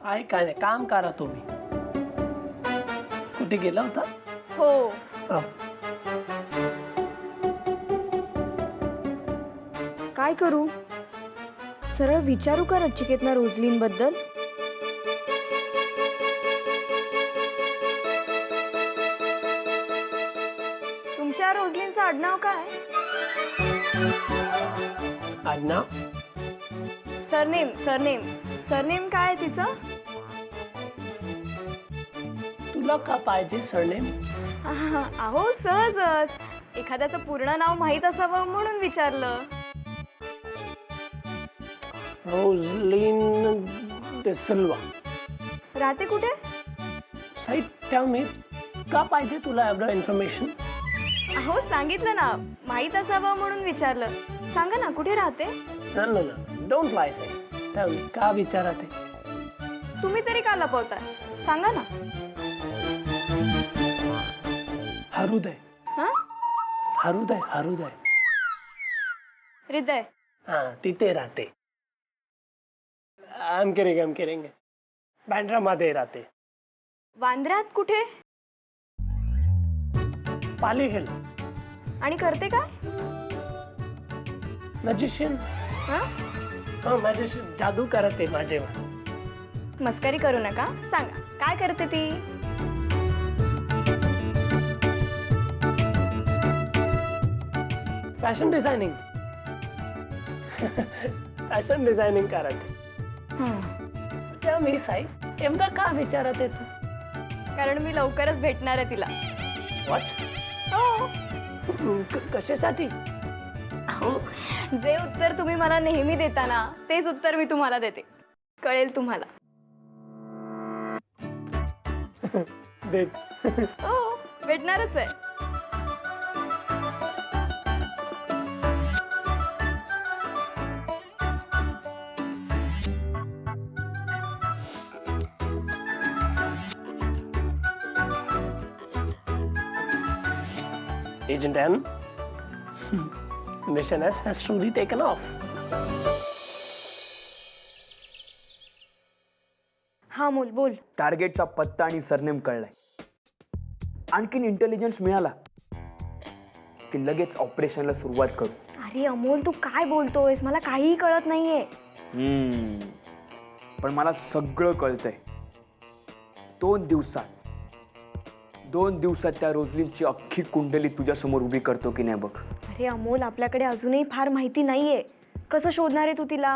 आहे काय नाही, काम करा तुम्ही. कुठे गेला होता? हो. हो. काय करू? सरळ विचारू का नचिकेतना रोझलिन बद्दल? तुमच्या रोझलिनचं आडनाव काय? आडनाव? सरनेम सरनेम सरनेम काय आहे तिचं? तुला का पाहिजे सरनेम? अहो सहजच एखाद्याचं पूर्ण नाव माहीत असावं म्हणून विचारलं. रोझलिन de Silva. राहते कुठे? साई, tell me, का पाहिजे तुला एवढं इन्फॉर्मेशन? अहो सांगितलं ना, माहीत असावं म्हणून विचारलं. सांगा ना कुठे राहते? No, don't lie, Sai. Tell me, का विचारते? तुम्ही तरी का लपवताय? सांगा ना. हृदय. हा? हृदय. हृदय. हाँ, तिथे राहते. I'm kidding. बँड्रामध्ये राहते. वांद्र्यात कुठे? पाली हिल. आणि करते काय? मॅजिशियन. हा? हो, मॅजिशियन. जादू करते माझेवर. मस्करी करू नका, सांगा काय करते ती? Fashion designing. फॅशन डिझायनिंग करत. त्या मी साई एवढं का विचारत आहे तू? कारण मी लवकरच भेटणार आहे तिला. व्हॉट? हो. कशासाठी? अहो, जे उत्तर तुम्ही मला नेहमी देता ना, तेच उत्तर मी तुम्हाला देते. कळेल तुम्हाला. भेट. हो, भेटणारच आहे. Agent N, Mission S has truly taken off. हा मूल बोल. टार्गेटचा पत्ता आणि सरनेम कळलाय. आणखीन इंटेलिजन्स मिळाला की लगेच ऑपरेशनला सुरुवात करू. अरे अमोल, तू काय बोलतोयस? मला काहीही कळत नाहीये. पण मला सगळं कळतंय. 2 दिवसात त्या रोझलिनची अख्खी कुंडली तुझ्या समोर उभी करतो की नाही बघ. अरे अमोल, आपल्याकडे अजूनही फार माहिती नाहीये. कसं शोधणार आहे तू तिला?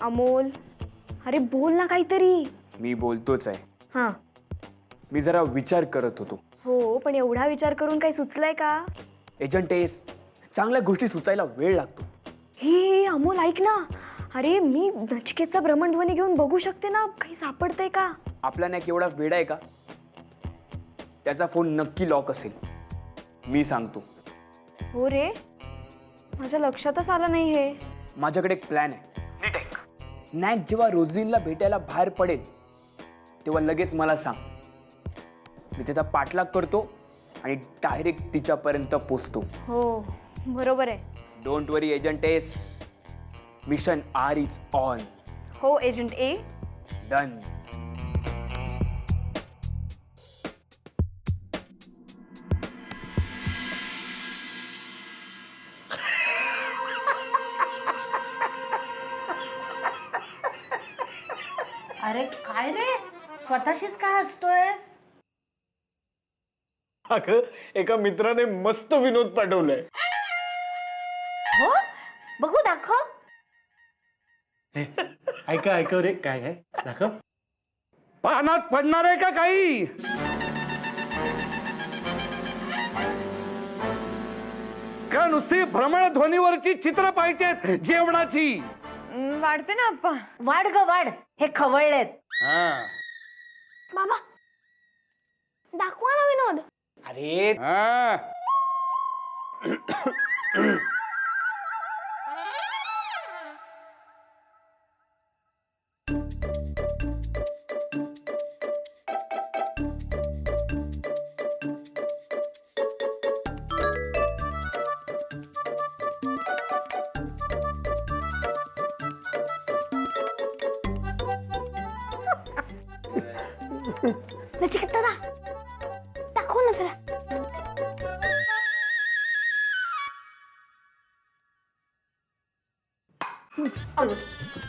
अमोल, अरे बोल ना काहीतरी. मी बोलतोच आहे. हा. मी जरा विचार करत होतो. हो, पण एवढा विचार करून काही सुचलंय का? एजंट एस, चांगल्या गोष्टी सुचायला वेळ लागतो. हे अमोल ऐक ना. अरे मी नचिकेतचा भ्रमणध्वनी घेऊन बघू शकते ना, काही सापडतंय का? आपला नाक एवढा वेडा आहे का? त्याचा फोन नक्की लॉक असेल. मी सांगतो. हो रे, माझ्या लक्षातच आलं नाही हे. माझ्याकडे एक प्लॅन आहे. नीट ऐक. नॅक जेव्हा रोझलिनला भेटायला बाहेर पडेल तेव्हा लगेच मला सांग. मी त्याचा पाठलाग करतो आणि डायरेक्ट तिच्यापर्यंत पोचतो. हो, बरोबर आहे. Don't worry agent S, mission R is on. हो एजंट ए. डन. अरे काय रे, स्वतःशीच काय हसतोयस? अगं, एका मित्राने मस्त विनोद पाठवलाय. हो, बघू दाखव. ऐका रे, काय आहे दाखव. पानात पडणार आहे का काही? का नुसती भ्रमणध्वनीवरची चित्र पाहिजेत जेवणाची? वाढते ना अप्पा. वाढ ग वाढ, हे खवळलेत. बाबा दाखवा ना विनोद. अरे नचिकेत दादा दाखव ना जरा.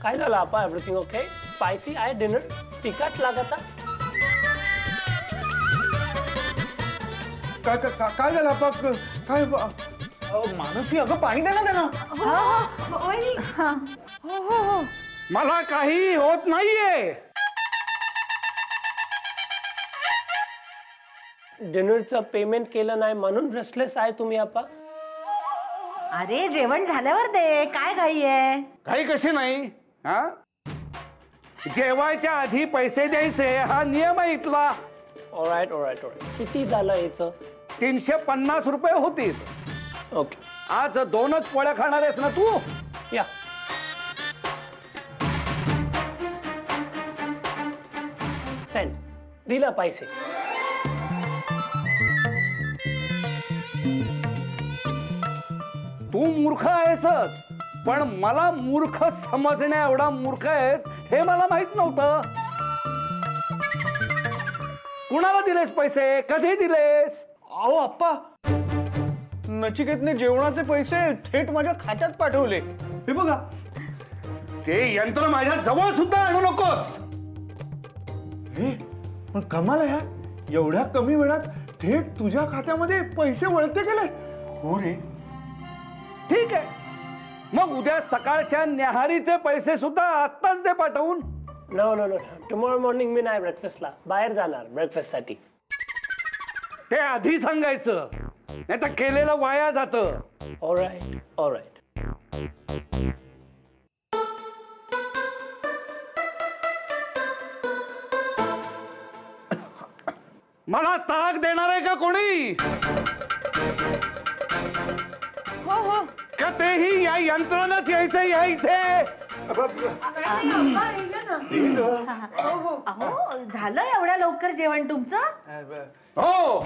काय झालं आपा? Everything okay? स्पायसी आहे डिनर? तिखट लागता? काय झालं आपा? काय मानसी, अगं पाणी दे ना त्यांना. मला काही होत नाहीये. डिनरचं पेमेंट केलं नाही म्हणून रेस्टलेस आहे तुम्ही आपा? अरे जेवण झाल्यावर दे, काय घाई आहे? काही कशी नाही. हा, जेवायच्या आधी पैसे द्यायचे हा नियम आहे इथला. All right all right all right. किती झालं याचं? 350 रुपये होतील. ओके आज 2च पोळ्या खाणार आहेस ना तू? या. सेंड दिला पैसे. तू मूर्ख आहेसच, पण मला मूर्ख समजण्या एवढा मूर्ख आहेस हे मला माहित नव्हतं. कुणाला दिलेस पैसे? कधी दिलेस? अहो आप्पा, नचिकेतने जेवणाचे पैसे थेट माझ्या खात्यात पाठवले. हे बघा, ते यंत्र माझ्या जवळ सुद्धा आणू नकोस. हे पण कमाल आहे, एवढ्या कमी वेळात थेट तुझ्या खात्यामध्ये पैसे वळते गेले. हो रे, ठीक आहे. मग उद्या सकाळच्या न्याहारीचे पैसे सुद्धा आत्ताच दे पाठवून. No no no, tomorrow morning मी नाही ब्रेकफास्टला, बाहेर जाणार ब्रेकफास्टसाठी. ते आधी सांगायचं, नाही तर केलेलं वाया जातं. All right all right. मला ताक देणार आहे का कोणी? हो हो. का तेही या यंत्रानंच यायचं या इथे? अहो झालं एवढ्या लवकर जेवण तुमचं? हो,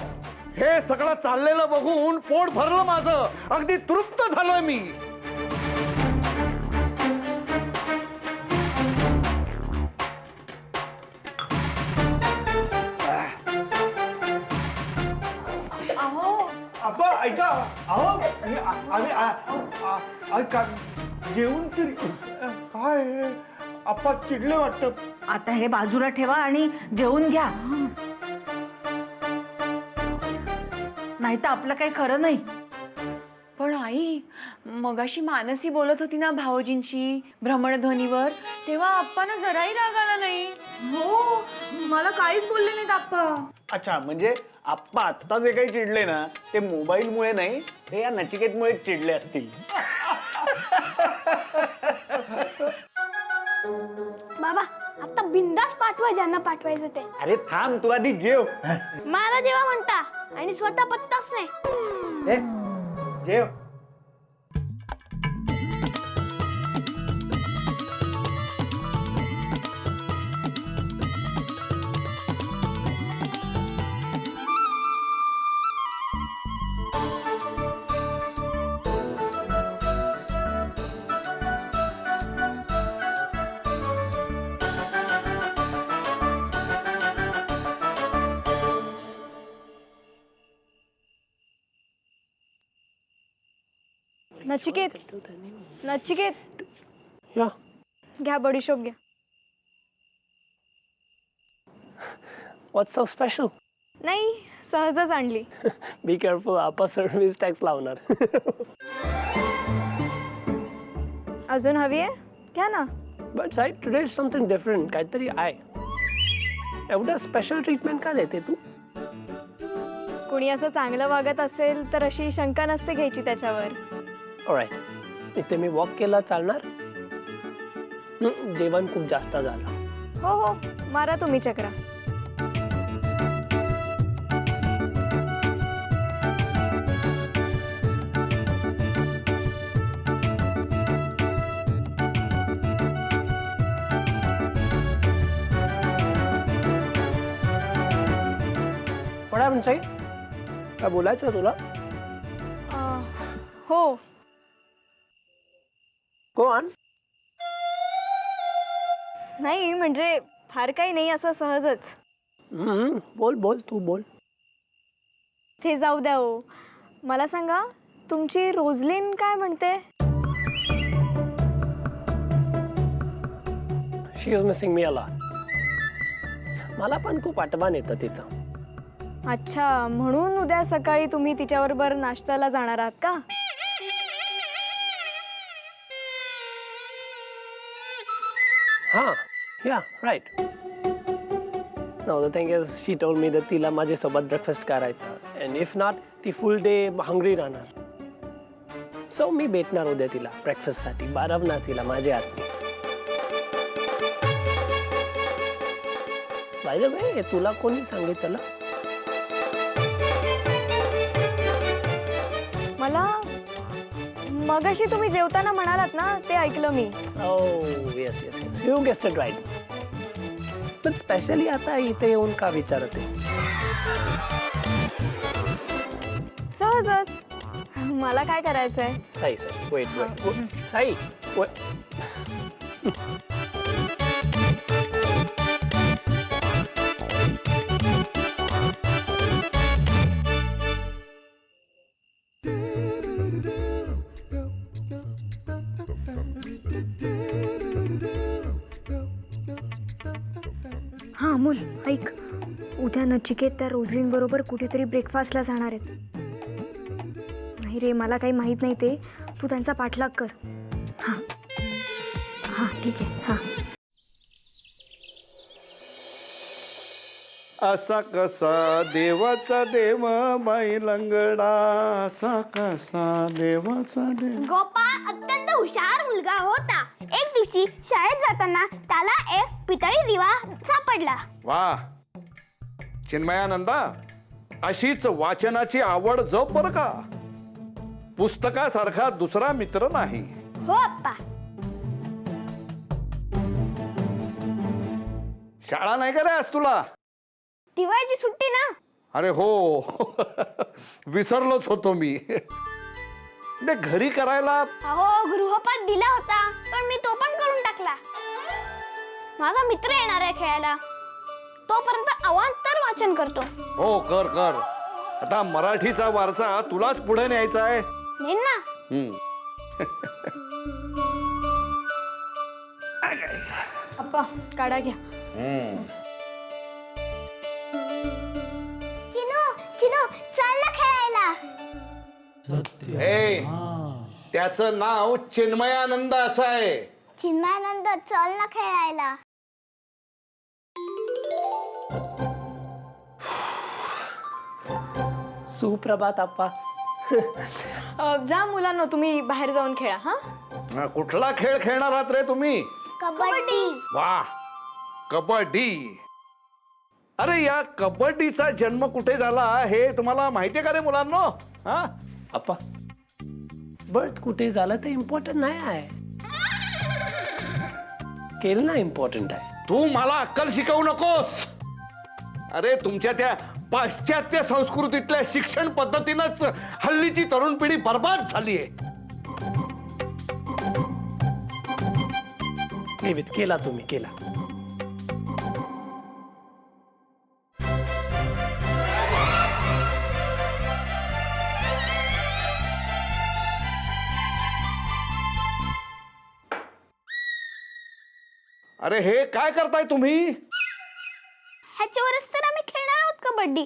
हे सगळं चाललेलं बघून पोट भरलं माझं. अगदी तृप्त झालोय मी. आप्पा ऐका, अहो ऐका, जेवण तरी काय आहे? आप्पा चिडले वाटतं. आता हे बाजूला ठेवा आणि जेवून घ्या, नाही तर आपलं काही खरं नाही. पण आई, मगाशी मानसी बोलत होती ना भाऊजींशी भ्रमणध्वनीवर, तेव्हा आप्पांना जराही राग आला नाही. हो, मला काहीच बोलले नाहीत आप्पा. अच्छा, म्हणजे आप्पा आत्ता जे काही चिडले ना ते मोबाईलमुळे नाही, ते या नचिकेतमुळे चिडले असतील. बाबा, आता बिंदास पाठवा ज्यांना पाठवायचं ते. अरे थांब, तू आधी जेव. मला जेव्हा म्हणता आणि स्वतः पत्ताच नाही. ए, जेव. नचिकेत, नचिकेत, या. घ्या बडीशोप घ्या. व्हॉट्स सो स्पेशल? नाही, सहजच आणली. बी केअरफुल, आपा सर्व्हिस टॅक्स लावणार. अजून हवी आहे? घ्या ना. But Sai, today is something different. काहीतरी आहे. एवढं स्पेशल ट्रीटमेंट का देते तू? कुणी असं चांगलं वागत असेल तर अशी शंका नसते घ्यायची त्याच्यावर. ऑलराईट. इथे मी वॉक केला चालणार? जेवण खूप जास्त झालं. हो हो, मारा तुम्ही चक्रा. थोड्या साई, काय बोलायचं तुला? हो. Go on. नाही म्हणजे फार काही नाही, असं सहजच. बोल बोल तू बोल. ते जाऊ द्या हो. मला सांगा, तुमची रोजलिन काय म्हणते? She is missing me a lot. मला पण खूप आठवण येतं तिचं. अच्छा, म्हणून उद्या सकाळी तुम्ही तिच्याबरोबर नाश्त्याला जाणार आहात का? हां, या right. No, the thing is, she told me that तिला माझ्यासोबत ब्रेकफास्ट करायचा. And if not, ती फुल डे हंग्री राहणार. सो मी भेटणार उद्या तिला ब्रेकफास्टसाठी. बारवणार तिला माझ्या हातने. बाय द वे, तुला कोणी सांगितलं? मला मगाशी तुम्ही जेवताना म्हणालात ना, ते ऐकलं मी. Oh, yes, yes, yes. You guessed it right. पण स्पेशली आता इथे येऊन का विचारते? सहजच. मला काय करायचंय? साई साई वेट साई हा अमोल, ऐक. उद्या नचिकेत त्या रोजलिन बरोबर कुठेतरी ब्रेकफास्टला जाणार आहेत. नाही रे, मला काही माहित नाही ते. तू त्यांचा पाठलाग कर. हां हां ठीक आहे. हां. असा कसा देवाचा देव बाई लंगडा, असा कसा देवाचा देव. गोपाळ अत्यंत हुशार मुलगा होता. एक दिवशी शाळेत जाताना त्याला एक पितळी दिवा सापडला. वा चिन्मयानंदा, अशीच वाचनाची आवड जप बर का. पुस्तकासारखा दुसरा मित्र नाही. हो अप्पा. शाळा नाही का रे आज तुला? दिवाळीची सुट्टी ना. अरे हो विसरलोच होतो मी. ते घरी करायला. अहो, गृहपाठ दिला होता पण मी तो पण करून टाकला. माझा मित्र येणार आहे खेळायला. तोपर्यंत अवांतर वाचन करतो. हो कर कर. आता मराठीचा वारसा तुलाच पुढे न्यायचा आहे. नेन ना. अप्पा, काढा घ्या. चिनू चिनू चल ना खेळायला. हे त्याचं नाव चिन्मयानंद असं आहे. चिन्मयानंद चल ना खेळायला. सुप्रभात आप्पा. जा मुलांनो, तुम्ही बाहेर जाऊन खेळा. हा. हा, कुठला खेळ खेळणार आहात रे तुम्ही? कबड्डी. वा कबड्डी. अरे या कबड्डीचा जन्म कुठे झाला हे तुम्हाला माहितीये का रे मुलांनो? हा आप्पा, बर्थ कुठे झालं ते इम्पॉर्टंट नाही आहे. खेळणं इम्पॉर्टंट आहे. तू मला अक्कल शिकवू नकोस. अरे तुमच्या त्या पाश्चात्य संस्कृतीतल्या शिक्षण पद्धतीनंच हल्लीची तरुण पिढी बर्बाद झालीये. केला तुम्ही केला. अरे हे काय करताय तुम्ही? ह्याच्यावरच तर आम्ही खेळणार आहोत कबड्डी.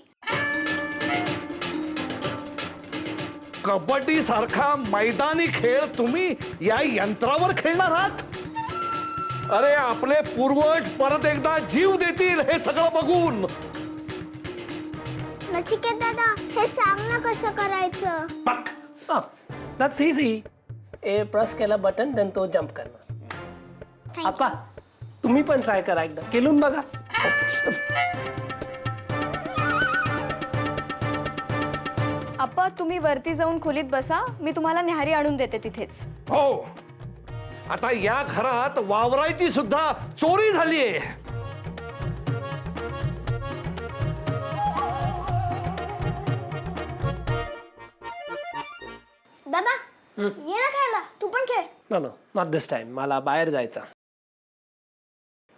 कबड्डी सारखा मैदानी खेळ तुम्ही या यंत्रावर खेळणार आहात? अरे आपले पूर्वज परत एकदा जीव देतील हे सगळं बघून. नचिकेत दादा, हे सांग ना कसं करायचं. That's easy. ए प्रेस केला बटन देन तो जंप करणार. आप्पा, तुम्ही पण ट्राय करा एकदा. केलून बघा. अप्पा, तुम्ही वरती जाऊन खोलीत बसा. मी तुम्हाला न्याहारी आणून देते तिथेच. हो, आता या घरात वावरायची सुद्धा चोरी झालीये. दादा ये ना खेळला. तू पण खेळ. No no, not this time. मला बाहेर जायचं.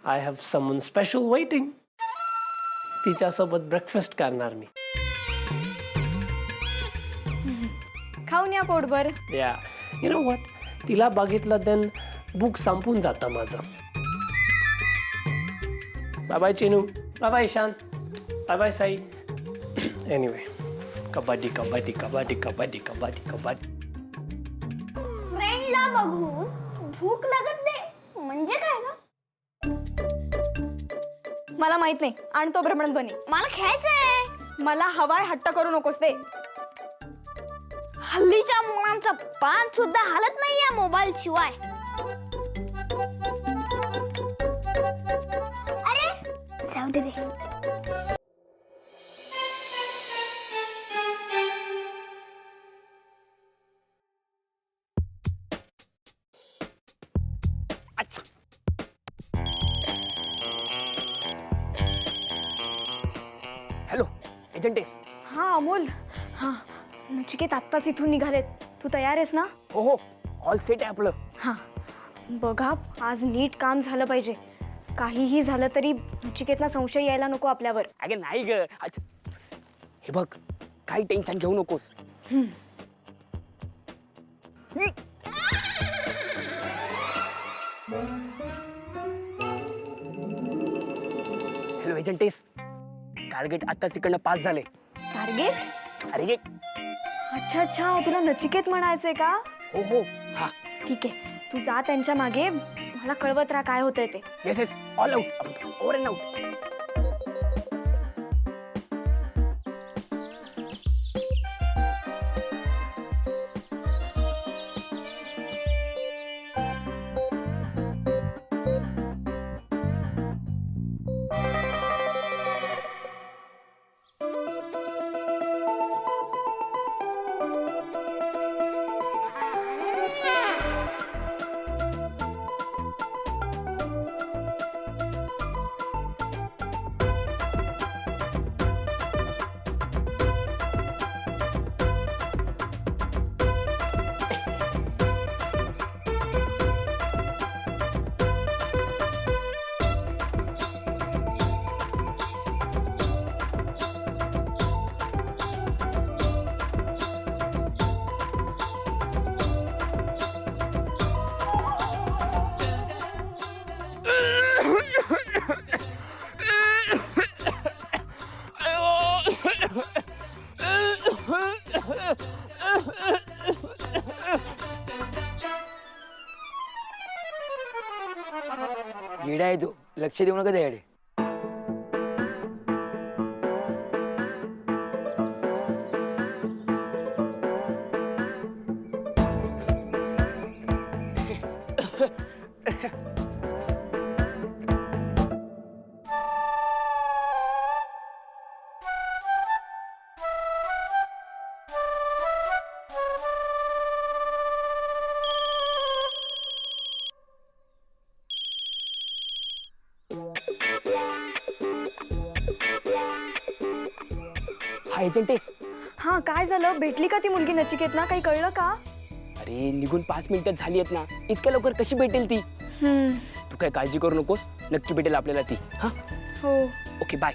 I have someone special waiting. तिच्यासोबत ब्रेकफास्ट करणार मी. खाऊन या पोटभर. या यु नो व्हॉट, तिला बघितलं देन बुक संपून जातं माझं. Bye bye Chinu, bye bye Ishan, bye bye Sai. Anyway, kabaddi kabaddi kabaddi kabaddi kabaddi kabaddi. फ्रेंडला बघून भूक लागत नाही म्हणजे काय ग? मला माहित नाही, आणतो भ्रमण बनी. मला खेळायचंय. मला हवाय, हट्ट करू नकोस ते. हल्लीच्या मुलांचा पान सुद्धा हालत नाही या मोबाईल शिवाय. अरे जाऊ दे रे. हॅलो एजंटेस. हा अमोल. हा नचिकेत आत्ताच इथून निघालेत. तू तयार आहेस ना? हो हो, ऑल सेट आहे आपलं. हा बघा, आज नीट काम झालं पाहिजे. काहीही झालं तरी नचिकेतला संशय यायला नको आपल्यावर. अगे नाही ग. हे बघ, काही टेन्शन घेऊ नकोस. हॅलो एजंटेस, टार्गेट आता तिकडनं पास झाले. टार्गेट? अरे अच्छा अच्छा, तुला नचिकेत म्हणायचंय का? हो हो. हा ठीक आहे, तू जा त्यांच्या मागे. मला कळवत राहा काय होतंय ते. Yes yes, all out, over and out. येडा आहे तो, लक्ष देऊ नका त्याकडे. हा एजंटेस. हा काय झालं? भेटली का ती मुलगी नचिकेतना? काही कळलं का? अरे निघून 5 मिनिटं झाली आहेत ना, इतक्या लवकर कशी भेटेल ती? तू काय काळजी करू नकोस, नक्की भेटेल आपल्याला ती. हा हो. Okay bye.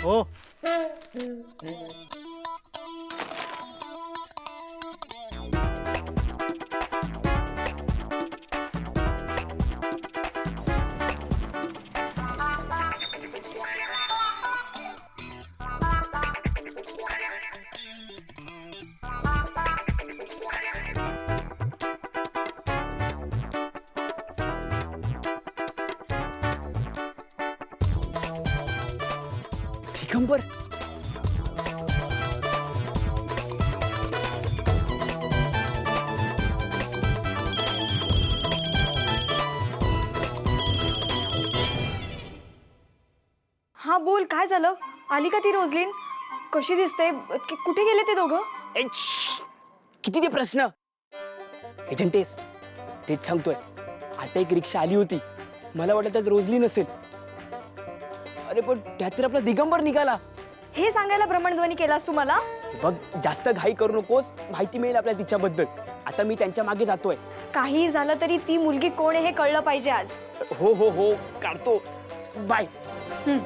हो. दिगंबर. हा बोल, काय झालं? आली का ती रोजलीन? कशी दिसते? कुठे गेले ते दोघं? किती ते प्रश्न. एजंटेस, तेच सांगतोय. आता एक रिक्षा आली होती, मला वाटलं त्यात रोजली नसेल. अरे पण त्यात तर आपला दिगंबर निघाला. हे सांगायला भ्रमणध्वनी केलास तू मला? बघ, जास्त घाई करू नकोस, माहिती मिळेल आपल्याला तिच्याबद्दल. आता मी त्यांच्या मागे जातोय. काही झालं तरी ती मुलगी कोण आहे हे कळलं पाहिजे आज. हो हो हो, काढतो. बाय. हं.